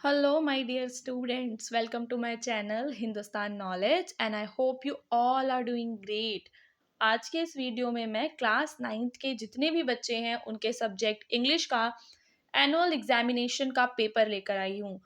Hello, my dear students. Welcome to my channel Hindustan Knowledge and I hope you all are doing great. आज के इस video में मैं class 9th के जितने भी बच्चे हैं उनके सब्जेक्ट इंग्लिश का एनुअल एग्जामिनेशन का पेपर लेकर आई हूँ।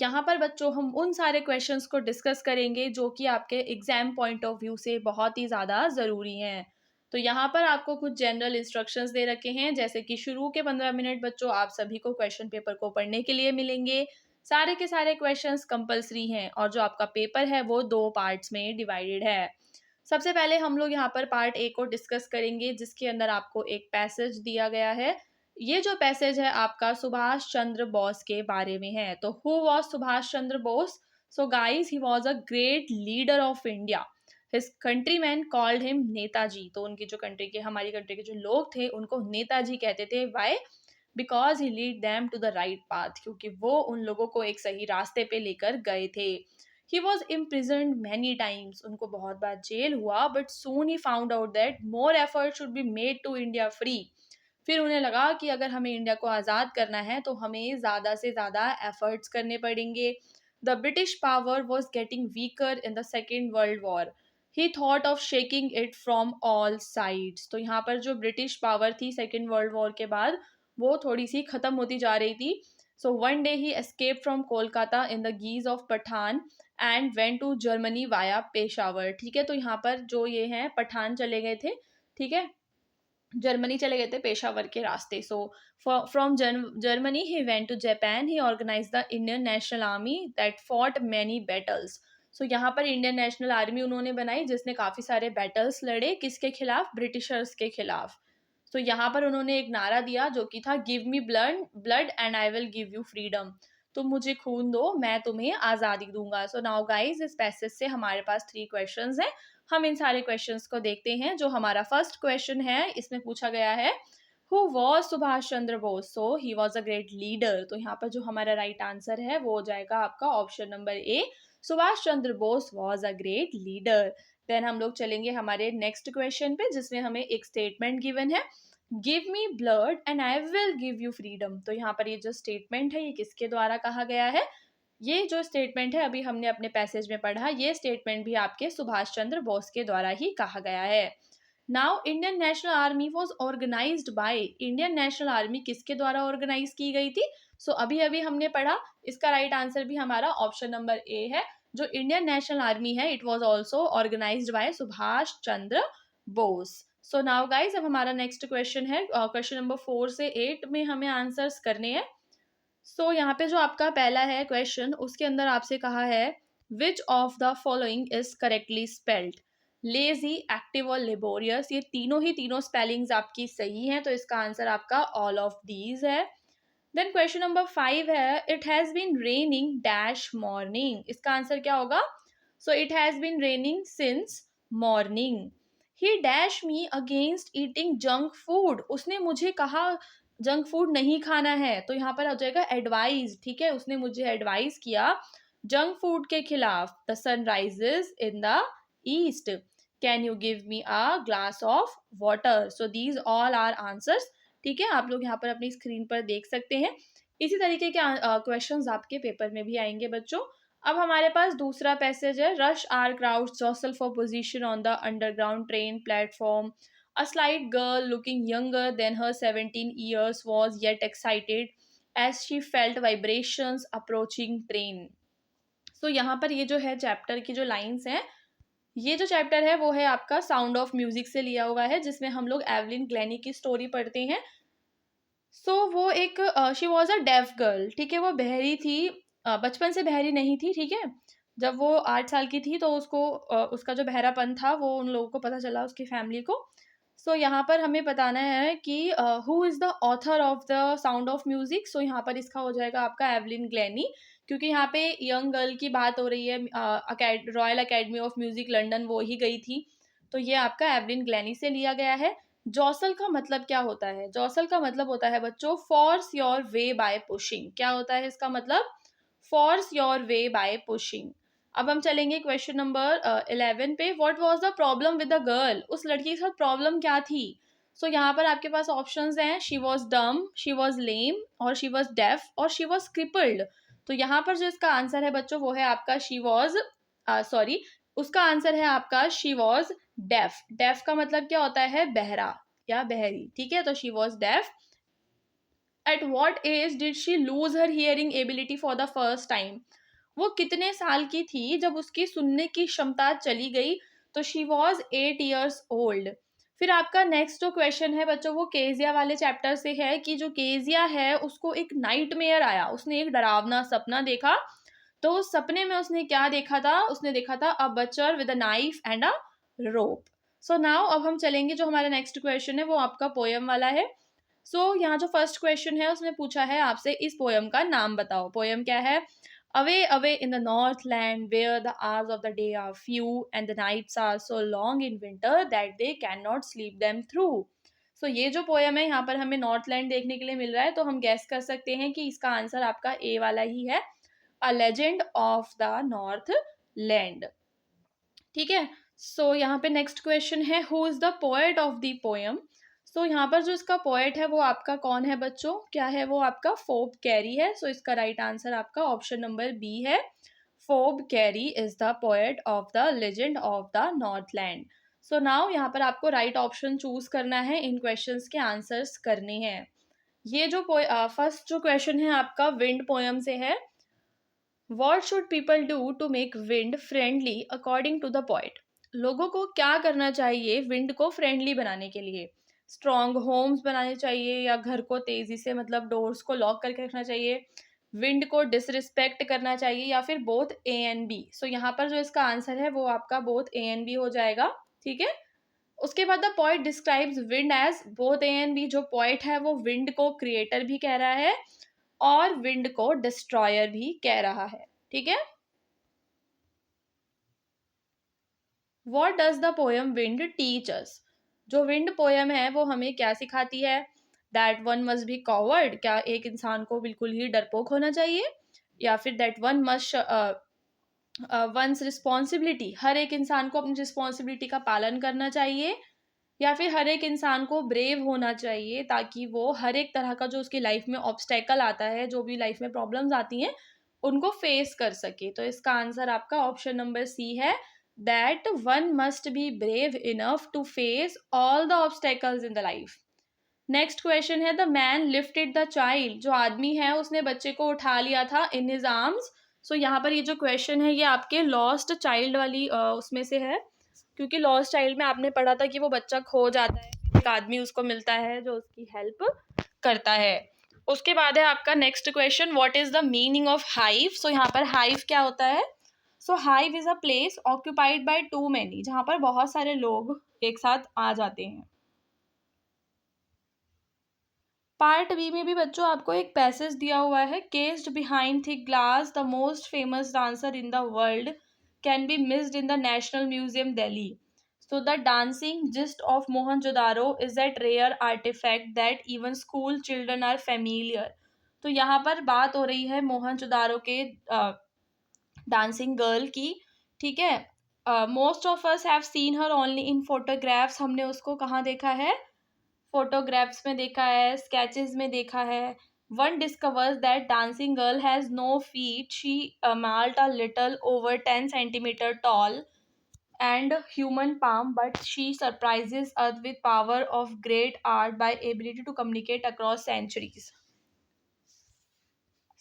यहाँ पर बच्चों हम उन सारे क्वेश्चंस को डिस्कस करेंगे जो कि आपके एग्जाम पॉइंट ऑफ व्यू से बहुत ही ज़्यादा ज़रूरी हैं। तो यहाँ पर आपको कुछ जनरल इंस्ट्रक्शंस दे रखे हैं, जैसे कि शुरू के 15 मिनट बच्चों आप सभी को क्वेश्चन पेपर को पढ़ने के लिए मिलेंगे। सारे के सारे क्वेश्चंस कंपलसरी हैं और जो आपका पेपर है वो 2 पार्ट्स में डिवाइडेड है। सबसे पहले हम लोग यहाँ पर पार्ट ए को डिस्कस करेंगे, जिसके अंदर आपको एक पैसेज दिया गया है। ये जो पैसेज है आपका सुभाष चंद्र बोस के बारे में है। तो who was Subhash Chandra Bose? So guys, he was a great leader of India. His countryman called him Netaji. तो उनकी जो हमारी कंट्री के जो लोग थे उनको नेताजी कहते थे। Why? Because he lead them to the right path, क्योंकि वो उन लोगों को एक सही रास्ते पे लेकर गए थे। He was imprisoned many times, उनको बहुत बार जेल हुआ, but soon he found out that more effort should be made to India free. फिर उन्हें लगा कि अगर हमें इंडिया को आज़ाद करना है तो हमें ज़्यादा से ज़्यादा एफर्ट्स करने पड़ेंगे। The British power was getting weaker in the second world war. He thought of shaking it from all sides. तो यहाँ पर जो ब्रिटिश पावर थी सेकेंड वर्ल्ड वॉर के बाद, वो थोड़ी सी ख़त्म होती जा रही थी। So one day he escape from Kolkata in the guise of Pathan and went to Germany via Peshawar. ठीक है, तो यहाँ पर जो ये हैं पठान चले गए थे, ठीक है, जर्मनी चले गए थे पेशावर के रास्ते। So from Germany he went to Japan. He organize the Indian National Army that fought many battles. यहाँ पर इंडियन नेशनल आर्मी उन्होंने बनाई जिसने काफ़ी सारे बैटल्स लड़े, किसके खिलाफ? ब्रिटिशर्स के खिलाफ। यहाँ पर उन्होंने एक नारा दिया जो कि था give me blood blood and I will give you freedom. तुम मुझे खून दो, मैं तुम्हें आज़ादी दूंगा। नाउ गाइज, इस पैसेज से हमारे पास 3 क्वेश्चंस हैं। हम इन सारे क्वेश्चंस को देखते हैं। जो हमारा फर्स्ट क्वेश्चन है, इसमें पूछा गया है who was Subhash Chandra Bose? So he was a great leader. तो यहाँ पर जो हमारा राइट आंसर है वो हो जाएगा आपका option number A, Subhash Chandra Bose was a great leader. Then हम लोग चलेंगे हमारे नेक्स्ट क्वेश्चन पे, जिसमें हमें एक स्टेटमेंट गिवन है, give me blood and I will give you freedom. तो यहाँ पर ये जो स्टेटमेंट है ये किसके द्वारा कहा गया है? ये जो स्टेटमेंट है अभी हमने अपने पैसेज में पढ़ा, ये स्टेटमेंट भी आपके सुभाष चंद्र बोस के द्वारा ही कहा गया है। Now Indian National Army was organized by. Indian National Army किसके द्वारा ऑर्गेनाइज की गई थी? अभी अभी हमने पढ़ा, इसका राइट आंसर भी हमारा ऑप्शन नंबर ए है। जो इंडियन नेशनल आर्मी है it was also organized by Subhash Chandra Bose. Now guys, अब हमारा नेक्स्ट क्वेश्चन है, क्वेश्चन नंबर 4 से 8 में हमें आंसर्स करने हैं। यहाँ पे जो आपका पहला है क्वेश्चन, उसके अंदर आपसे कहा है which of the following is correctly spelled? Lazy, active और लेबोरियस, ये तीनों स्पेलिंग्स आपकी सही हैं, तो इसका आंसर आपका ऑल ऑफ दीज है। देन क्वेश्चन नंबर 5 है, it has been raining dash morning. इसका आंसर क्या होगा? It has been raining since morning. He dash me against eating junk food. उसने मुझे कहा जंक फूड नहीं खाना है, तो यहाँ पर आ जाएगा एडवाइज। ठीक है, उसने मुझे एडवाइस किया जंक फूड के खिलाफ। The sun rises in the east. Can you give me a glass of water? These all are answers. ठीक है, आप लोग यहाँ पर अपनी स्क्रीन पर देख सकते हैं। इसी तरीके के क्वेश्चंस आपके पेपर में भी आएंगे बच्चों। अब हमारे पास दूसरा पैसेज है, rush hour crowds jostle for position on the underground train platform. A slight girl looking younger than her 17 years was yet excited as she felt vibrations approaching train. यहाँ पर ये जो है चैप्टर की जो लाइंस हैं, ये जो चैप्टर है वो है आपका साउंड ऑफ म्यूजिक से लिया हुआ है, जिसमें हम लोग एवलिन ग्लेनी की स्टोरी पढ़ते हैं। वो एक she was a deaf girl. ठीक है, वो बहरी थी, बचपन से बहरी नहीं थी। ठीक है, जब वो 8 साल की थी तो उसको उसका जो बहरापन था वो उन लोगों को पता चला, उसकी फैमिली को। यहाँ पर हमें बताना है कि who is the author of the sound of music. यहाँ पर इसका हो जाएगा आपका एवलिन ग्लेनी, क्योंकि यहाँ पे यंग गर्ल की बात हो रही है। Royal academy of music London वो ही गई थी, तो ये आपका एवलिन ग्लेनी से लिया गया है। जॉसल का मतलब क्या होता है? जॉसल का मतलब होता है बच्चों force your way by pushing. क्या होता है इसका मतलब? Force your way by pushing. अब हम चलेंगे क्वेश्चन नंबर 11 पे। What was the problem with the girl? उस लड़की के साथ प्रॉब्लम क्या थी? यहाँ पर आपके पास ऑप्शंस हैं, शी वॉज डम, शी वॉज लेम, और शी वॉज डेफ, और शी वॉज क्रिपल्ड। तो यहाँ पर जो इसका आंसर है बच्चों वो है आपका शी वॉज, सॉरी, उसका आंसर है आपका शी वॉज डेफ। डेफ का मतलब क्या होता है? बहरा या बहरी, ठीक है। तो she was deaf. At what age did she lose her hearing ability for the first time? वो कितने साल की थी जब उसकी सुनने की क्षमता चली गई? तो शी वॉज 8 years ओल्ड। फिर आपका नेक्स्ट जो क्वेश्चन है बच्चों वो केजिया वाले चैप्टर से है कि जो केजिया है उसको एक नाइटमेयर आया, उसने एक डरावना सपना देखा। तो उस सपने में उसने क्या देखा था? उसने देखा था a butcher with a knife and a rope. So now अब हम चलेंगे, जो हमारा नेक्स्ट क्वेश्चन है वो आपका पोयम वाला है। यहाँ जो फर्स्ट क्वेश्चन है उसमें पूछा है आपसे इस पोयम का नाम बताओ। पोयम क्या है? Away away in the north land where the hours of the day are few and the nights are so long in winter that they can not sleep them through. ये जो poem है यहाँ पर हमें north land देखने के लिए मिल रहा है, तो हम गैस कर सकते हैं कि इसका आंसर आपका ए वाला ही है, a legend of the north land, ठीक है। यहाँ पे नेक्स्ट क्वेश्चन है who is the poet of the poem? यहाँ पर जो इसका पोएट है वो आपका कौन है बच्चों? क्या है वो? आपका फोब कैरी है। इसका राइट आंसर आपका ऑप्शन नंबर बी है, fob carry is the poet of the legend of the Northland. Now यहाँ पर आपको राइट ऑप्शन चूज करना है, इन क्वेश्चंस के आंसर्स करने हैं। ये जो फर्स्ट जो क्वेश्चन है आपका विंड पोयम से है। What should people do to make wind friendly according to the poet? लोगों को क्या करना चाहिए विंड को फ्रेंडली बनाने के लिए? स्ट्रॉन्ग होम्स बनाने चाहिए या घर को तेजी से मतलब डोर्स को लॉक करके रखना चाहिए? विंड को डिसरिस्पेक्ट करना चाहिए या फिर बोथ ए एंड बी? यहाँ पर जो इसका आंसर है वो आपका बोथ ए एंड बी हो जाएगा, ठीक है। उसके बाद the poet describes wind as both A and B. जो पोएट है वो विंड को क्रिएटर भी कह रहा है और विंड को डिस्ट्रॉयर भी कह रहा है, ठीक है। What does the poem wind teach us? जो विंड पोयम है वो हमें क्या सिखाती है? That one must B coward, क्या एक इंसान को बिल्कुल ही डरपोक होना चाहिए? या फिर that one must one's responsibility, हर एक इंसान को अपनी रिस्पॉन्सिबिलिटी का पालन करना चाहिए? या फिर हर एक इंसान को ब्रेव होना चाहिए ताकि वो हर एक तरह का जो उसकी लाइफ में ऑब्स्टेकल आता है, जो भी लाइफ में प्रॉब्लम्स आती हैं उनको फेस कर सके? तो इसका आंसर आपका ऑप्शन नंबर सी है, that one must be brave enough to face all the obstacles in the life. Next question है the man lifted the child. जो आदमी है उसने बच्चे को उठा लिया था इन हिज आर्म्स। यहाँ पर ये जो क्वेश्चन है ये आपके लॉस्ट चाइल्ड वाली उसमें से है, क्योंकि लॉस्ट चाइल्ड में आपने पढ़ा था कि वो बच्चा खो जाता है, एक आदमी उसको मिलता है जो उसकी हेल्प करता है। उसके बाद है आपका next question, what is the meaning of hive? यहाँ पर हाइव क्या होता है? Hive is a place occupied by two many, जहाँ पर बहुत सारे लोग एक साथ आ जाते हैं। पार्ट बी में भी बच्चों आपको एक पैसेज दिया हुआ है, cased behind thick glass the most famous dancer in the world can be missed in the national museum Delhi. The dancing gist of Mohenjodaro is that rare artifact that even school children are familiar. यहाँ पर बात हो रही है मोहनजोदारो के dancing girl की, ठीक है। Most of us have seen her only in photographs. हमने उसको कहाँ देखा है? फोटोग्राफ्स में देखा है, स्केचेस में देखा है। One discovers that dancing girl has no feet, she almost a little over 10 centimeter tall and human palm, but she surprises us with power of great art by ability to communicate across centuries.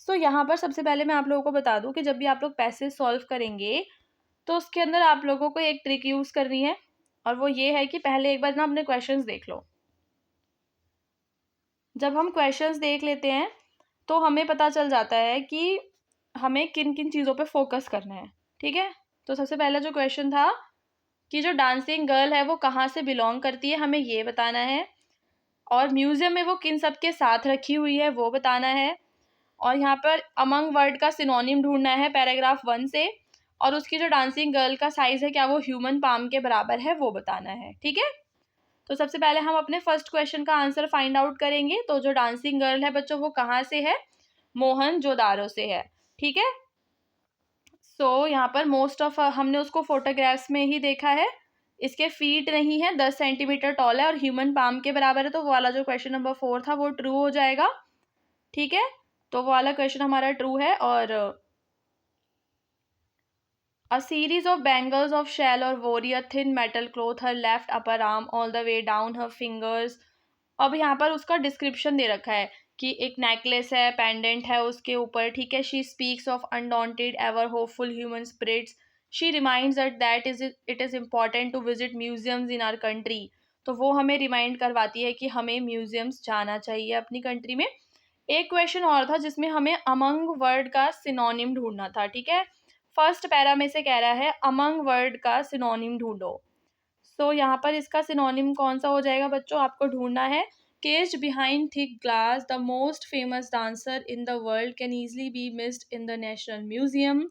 यहाँ पर सबसे पहले मैं आप लोगों को बता दूं कि जब भी आप लोग पैसेज सॉल्व करेंगे तो उसके अंदर आप लोगों को एक ट्रिक यूज करनी है, और वो ये है कि पहले एक बार ना अपने क्वेश्चंस देख लो। जब हम क्वेश्चंस देख लेते हैं तो हमें पता चल जाता है कि हमें किन किन चीज़ों पे फोकस करना है, ठीक है। सबसे पहला जो क्वेश्चन था कि जो डांसिंग गर्ल है वो कहाँ से बिलोंग करती है, हमें ये बताना है। और म्यूजियम में वो किन सब के साथ रखी हुई है वो बताना है। और यहाँ पर अमंग वर्ड का सिनोनिम ढूंढना है पैराग्राफ 1 से। और उसकी जो डांसिंग गर्ल का साइज है क्या वो ह्यूमन पाम के बराबर है वो बताना है, ठीक है। सबसे पहले हम अपने फर्स्ट क्वेश्चन का आंसर फाइंड आउट करेंगे। जो डांसिंग गर्ल है बच्चों वो कहाँ से है? मोहनजोदारो से है, ठीक है। यहाँ पर मोस्ट ऑफ हमने उसको फोटोग्राफ्स में ही देखा है। इसके फीट नहीं है, 10 सेंटीमीटर टॉल है और ह्यूमन पाम के बराबर है, तो वो वाला जो क्वेश्चन नंबर 4 था वो ट्रू हो जाएगा, ठीक है। तो वो वाला क्वेश्चन हमारा ट्रू है। और A series of bangles of shell or wore a thin metal cloth her left upper arm all the way down her fingers। अब यहाँ पर उसका डिस्क्रिप्शन दे रखा है कि एक नेकलेस है, पेंडेंट है उसके ऊपर, ठीक है। She speaks of undaunted ever hopeful human spirits. She reminds that it is important to visit museums in our country. तो वो हमें रिमाइंड करवाती है कि हमें म्यूजियम्स जाना चाहिए अपनी कंट्री में। एक क्वेश्चन और था जिसमें हमें अमंग वर्ड का सिनोनिम ढूंढना था, ठीक है। फर्स्ट पैरा में से कह रहा है अमंग वर्ड का सिनोनिम ढूंढो। सो यहाँ पर इसका सिनोनिम कौन सा हो जाएगा बच्चों, आपको ढूंढना है। Caged behind thick glass the most famous dancer in the world can easily be missed in the national museum.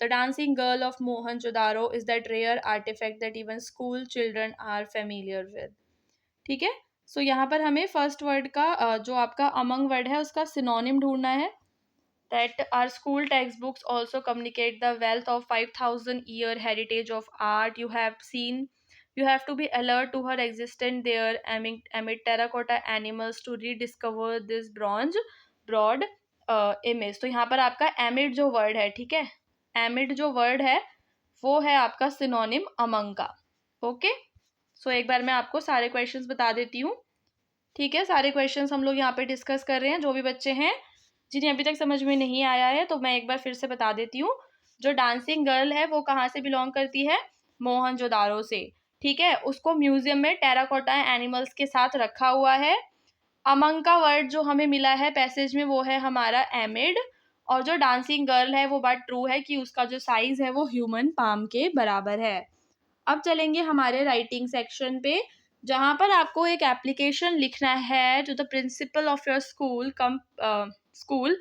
The dancing girl of Mohenjodaro is that rare artifact that even school children are familiar with, ठीक है। सो यहाँ पर हमें first word का जो आपका among word है उसका सिनोनिम ढूंढना है। That our school textbooks also communicate the wealth of 5,000-year heritage of art. You have to be alert to her existence there amid terracotta animals to rediscover this bronze broad image। तो यहाँ पर आपका amid जो word है, ठीक है, amid जो word है वो है आपका सिनोनिम अमंग का। ओके, सो एक बार मैं आपको सारे क्वेश्चंस बता देती हूँ, ठीक है। सारे क्वेश्चंस हम लोग यहाँ पे डिस्कस कर रहे हैं। जो भी बच्चे हैं जिन्हें अभी तक समझ में नहीं आया है तो मैं एक बार फिर से बता देती हूँ। जो डांसिंग गर्ल है वो कहाँ से बिलोंग करती है, मोहनजोदारो से, ठीक है। उसको म्यूजियम में टेराकोटा एनिमल्स के साथ रखा हुआ है। अमंग का वर्ड जो हमें मिला है पैसेज में वो है हमारा एमिड। और जो डांसिंग गर्ल है वो बात ट्रू है कि उसका जो साइज है वो ह्यूमन पाम के बराबर है। अब चलेंगे हमारे राइटिंग सेक्शन पे, जहाँ पर आपको एक एप्लीकेशन लिखना है to the principal of your school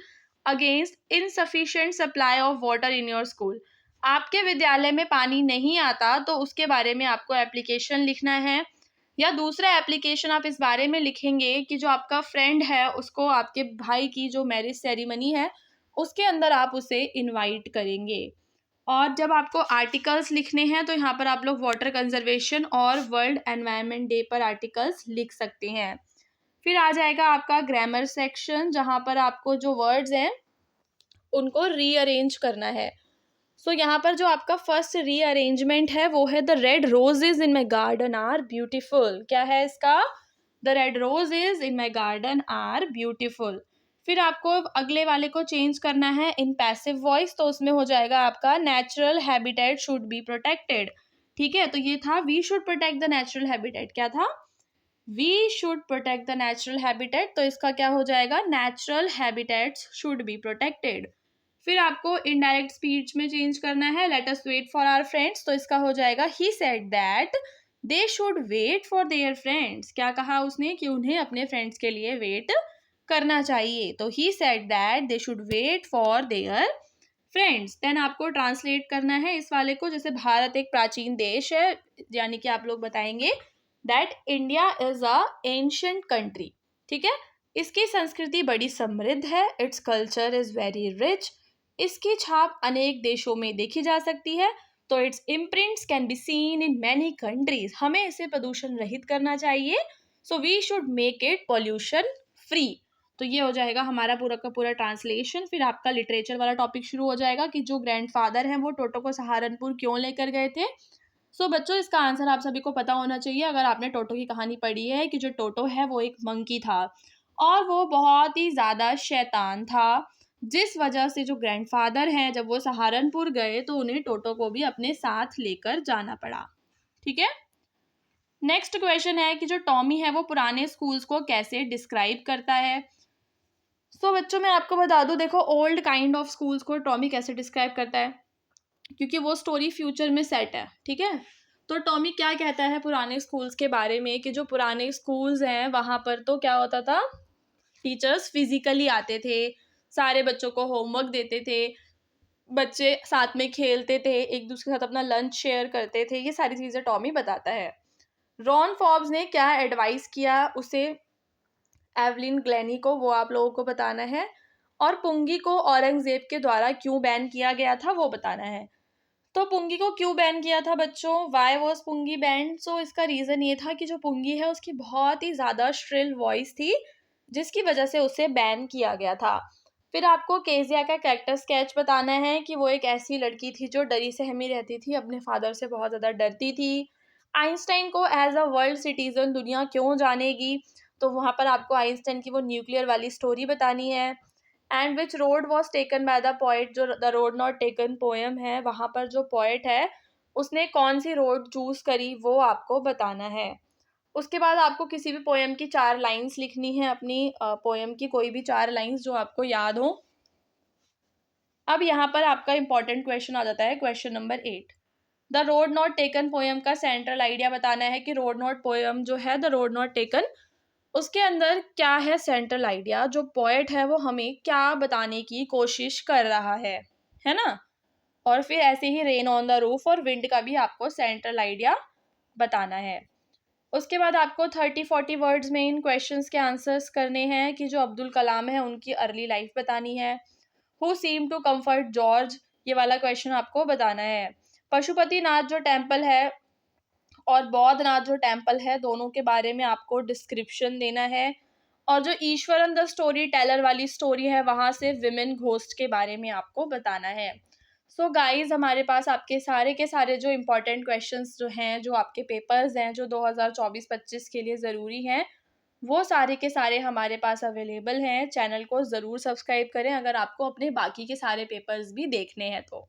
against insufficient supply of water in your school. आपके विद्यालय में पानी नहीं आता तो उसके बारे में आपको एप्लीकेशन लिखना है। या दूसरा एप्लीकेशन आप इस बारे में लिखेंगे कि जो आपका फ्रेंड है उसको आपके भाई की जो मैरिज सेरेमनी है उसके अंदर आप उसे इनवाइट करेंगे। और जब आपको आर्टिकल्स लिखने हैं तो यहाँ पर आप लोग वाटर कंजर्वेशन और वर्ल्ड एनवायरनमेंट डे पर आर्टिकल्स लिख सकते हैं। फिर आ जाएगा आपका ग्रामर सेक्शन, जहाँ पर आपको जो वर्ड्स हैं उनको रीअरेंज करना है। सो यहाँ पर जो आपका फर्स्ट रीअरेंजमेंट है वो है the red roses in my garden are beautiful. क्या है इसका, the red roses in my garden are beautiful. फिर आपको अगले वाले को चेंज करना है इन पैसिव वॉइस, तो उसमें हो जाएगा आपका natural habitat should be protected, ठीक है। तो ये था we should protect the natural habitat, क्या था, we should protect the natural habitat. तो इसका क्या हो जाएगा, natural habitats should be protected. फिर आपको इनडायरेक्ट स्पीच में चेंज करना है let us wait for our friends, तो इसका हो जाएगा he said that they should wait for their friends. क्या कहा उसने कि उन्हें अपने फ्रेंड्स के लिए वेट करना चाहिए, तो he said that they should wait for their friends. Then आपको ट्रांसलेट करना है इस वाले को, जैसे भारत एक प्राचीन देश है, यानी कि आप लोग बताएंगे that India is a ancient country, ठीक है। इसकी संस्कृति बड़ी समृद्ध है, its culture is very rich, इसकी छाप अनेक देशों में देखी जा सकती है, तो its imprints can be seen in many countries. हमें इसे प्रदूषण रहित करना चाहिए, so we should make it pollution free. तो ये हो जाएगा हमारा पूरा का पूरा ट्रांसलेशन। फिर आपका लिटरेचर वाला टॉपिक शुरू हो जाएगा कि जो ग्रैंडफादर हैं वो टोटो को सहारनपुर क्यों लेकर गए थे। सो बच्चों इसका आंसर आप सभी को पता होना चाहिए अगर आपने टोटो की कहानी पढ़ी है, कि जो टोटो है वो एक मंकी था और वो बहुत ही ज़्यादा शैतान था, जिस वजह से जो ग्रैंडफादर हैं जब वो सहारनपुर गए तो उन्हें टोटो को भी अपने साथ लेकर जाना पड़ा, ठीक है। नेक्स्ट क्वेश्चन है कि जो टॉमी है वो पुराने स्कूल्स को कैसे डिस्क्राइब करता है। सो बच्चों मैं आपको बता दूं, देखो ओल्ड काइंड ऑफ स्कूल्स को टॉमी कैसे डिस्क्राइब करता है, क्योंकि वो स्टोरी फ्यूचर में सेट है, ठीक है। तो टॉमी क्या कहता है पुराने स्कूल्स के बारे में, कि जो पुराने स्कूल्स हैं वहाँ पर तो क्या होता था, टीचर्स फिजिकली आते थे, सारे बच्चों को होमवर्क देते थे, बच्चे साथ में खेलते थे, एक दूसरे के साथ अपना लंच शेयर करते थे, ये सारी चीज़ें टॉमी बताता है। रॉन फॉर्ब्स ने क्या एडवाइस किया उसे, एवलिन ग्लेनी को, वो आप लोगों को बताना है। और पुंगी को औरंगजेब के द्वारा क्यों बैन किया गया था वो बताना है। तो पुंगी को क्यों बैन किया था बच्चों, वाई वॉज पुंगी बैन। सो इसका रीज़न ये था कि जो पुंगी है उसकी बहुत ही ज़्यादा श्रिल वॉइस थी जिसकी वजह से उसे बैन किया गया था। फिर आपको केज़िया का कैरेक्टर स्केच बताना है कि वो एक ऐसी लड़की थी जो डरी सहमी रहती थी, अपने फादर से बहुत ज़्यादा डरती थी। आइंस्टाइन को एज़ अ वर्ल्ड सिटीज़न दुनिया क्यों जानेगी, तो वहाँ पर आपको आइंस्टाइन की वो न्यूक्लियर वाली स्टोरी बतानी है। And which road was taken by the poet, जो the road not taken poem है, वहाँ पर जो पोएट है उसने कौन सी रोड चूज़ करी वो आपको बताना है। उसके बाद आपको किसी भी पोएम की 4 लाइन्स लिखनी है, अपनी पोएम की कोई भी 4 लाइन्स जो आपको याद हों। अब यहाँ पर आपका इम्पोर्टेंट क्वेश्चन आ जाता है, question number 8। The road not taken poem का सेंट्रल आइडिया बताना है कि रोड नॉट पोएम जो है, द रोड नॉट टेकन, उसके अंदर क्या है सेंट्रल आइडिया, जो पोएट है वो हमें क्या बताने की कोशिश कर रहा है ना? और फिर ऐसे ही रेन ऑन द रूफ और विंड का भी आपको सेंट्रल आइडिया बताना है। उसके बाद आपको 30-40 वर्ड्स में इन क्वेश्चंस के आंसर्स करने हैं कि जो अब्दुल कलाम है उनकी अर्ली लाइफ बतानी है। Who seem to comfort George, ये वाला क्वेश्चन आपको बताना है। पशुपतिनाथ जो टेम्पल है और बौद्धनाथ जो टेम्पल है, दोनों के बारे में आपको डिस्क्रिप्शन देना है। और जो ईश्वरन द स्टोरी टेलर वाली स्टोरी है, वहाँ से विमेन घोस्ट के बारे में आपको बताना है। सो गाइज, हमारे पास आपके सारे के सारे जो इम्पोर्टेंट क्वेश्चंस जो हैं, जो आपके पेपर्स हैं, जो 2024-25 के लिए ज़रूरी हैं, वो सारे के सारे हमारे पास अवेलेबल हैं। चैनल को ज़रूर सब्सक्राइब करें अगर आपको अपने बाकी के सारे पेपर्स भी देखने हैं तो।